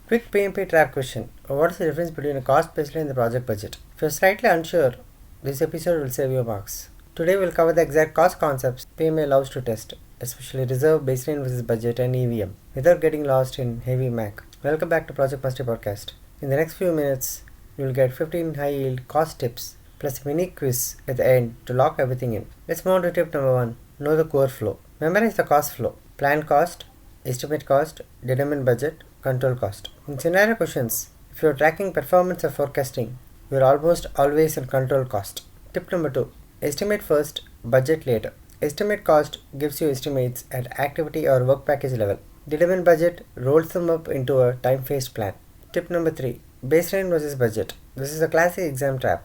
Quick PMP trap question. What is the difference between a cost baseline and the project budget? If you're slightly unsure, this episode will save you marks. Today we'll cover the exact cost concepts PMA loves to test, especially reserve, baseline versus budget and EVM, without getting lost in heavy math. Welcome back to Project Mastery Podcast. In the next few minutes, you'll get 15 high-yield cost tips plus a mini quiz at the end to lock everything in. Let's move on to tip number 1. Know the core flow. Memorize the cost flow. Plan cost, estimate cost, determine budget, control cost. In scenario questions, if you're tracking performance or forecasting, you're almost always in control cost. Tip number 2. Estimate first, budget later. Estimate cost gives you estimates at activity or work package level. Determine budget rolls them up into a time-phased plan. Tip number 3. Baseline versus budget. This is a classic exam trap.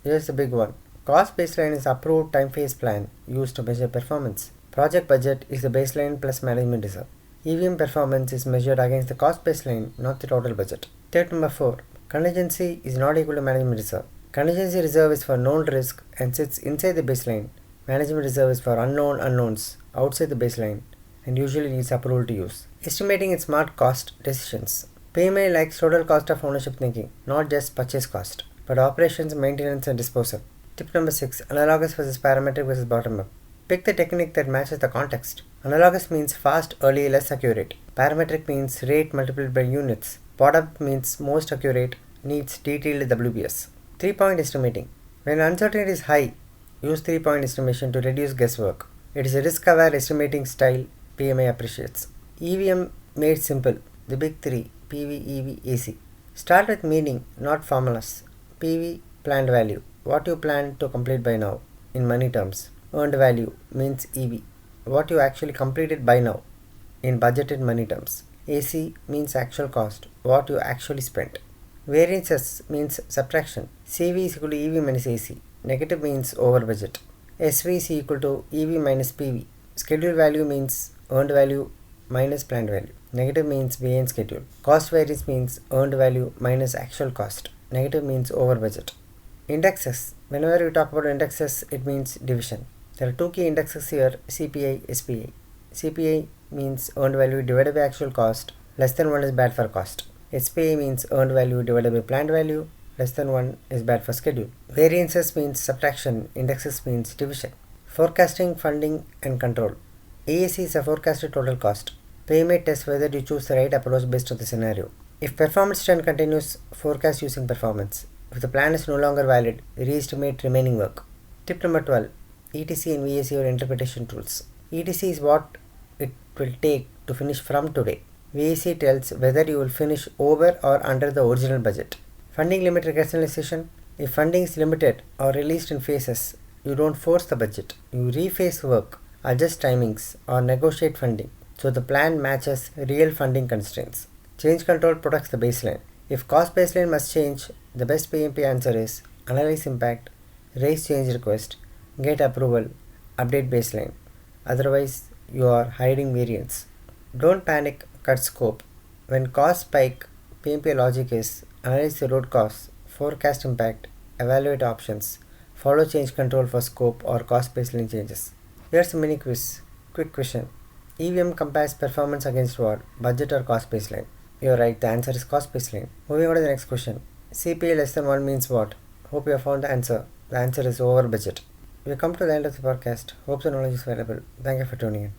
Here's the big one. Cost baseline is approved time-phase plan used to measure performance. Project budget is the baseline plus management reserve. EVM performance is measured against the cost baseline, not the total budget. Tip number 4. Contingency is not equal to management reserve. Contingency reserve is for known risk and sits inside the baseline. Management reserve is for unknown unknowns outside the baseline and usually needs approval to use. Estimating in smart cost decisions. PMA likes total cost of ownership thinking, not just purchase cost, but operations, maintenance and disposal. Tip number 6. Analogous versus parametric versus bottom-up. Pick the technique that matches the context. Analogous means fast, early, less accurate. Parametric means rate multiplied by units. Bottom-up means most accurate, needs detailed WBS. 3-point estimating. When uncertainty is high, use 3-point estimation to reduce guesswork. It is a risk-aware estimating style PMA appreciates. EVM made simple. The big 3, PV, EV, AC. Start with meaning, not formulas. PV, planned value. What you plan to complete by now, in money terms. Earned value means EV. What you actually completed by now, in budgeted money terms. AC means actual cost. What you actually spent. Variances means subtraction. CV is equal to EV minus AC. Negative means over budget. SV is equal to EV minus PV. Schedule value means earned value minus planned value. Negative means behind schedule. Cost variance means earned value minus actual cost. Negative means over budget. Indexes. Whenever we talk about indexes, it means division. There are two key indexes here, CPI, SPI. CPI means earned value divided by actual cost. Less than 1 is bad for cost. SPI means earned value divided by planned value. Less than 1 is bad for schedule. Variances means subtraction. Indexes means division. Forecasting, funding and control. AAC is a forecasted total cost. PMA tests whether you choose the right approach based on the scenario. If performance trend continues, forecast using performance. If the plan is no longer valid, re-estimate remaining work. Tip number 12. ETC and VAC are interpretation tools. ETC is what it will take to finish from today. VAC tells whether you will finish over or under the original budget. Funding limit rationalization. If funding is limited or released in phases, you don't force the budget. You rephase work, adjust timings or negotiate funding so the plan matches real funding constraints. Change control protects the baseline. If cost baseline must change, the best PMP answer is analyze impact, raise change request, get approval, update baseline. Otherwise, you are hiding variance. Don't panic, cut scope. When costs spike, PMP logic is analyze the root cause, forecast impact, evaluate options, follow change control for scope or cost baseline changes. Here's a mini quiz. Quick question. EVM compares performance against what? Budget or cost baseline? You're right, the answer is cost baseline. Moving on to the next question. CPI less than 1 means what? Hope you have found the answer. The answer is over budget. We have come to the end of the podcast. Hope the knowledge is valuable. Thank you for tuning in.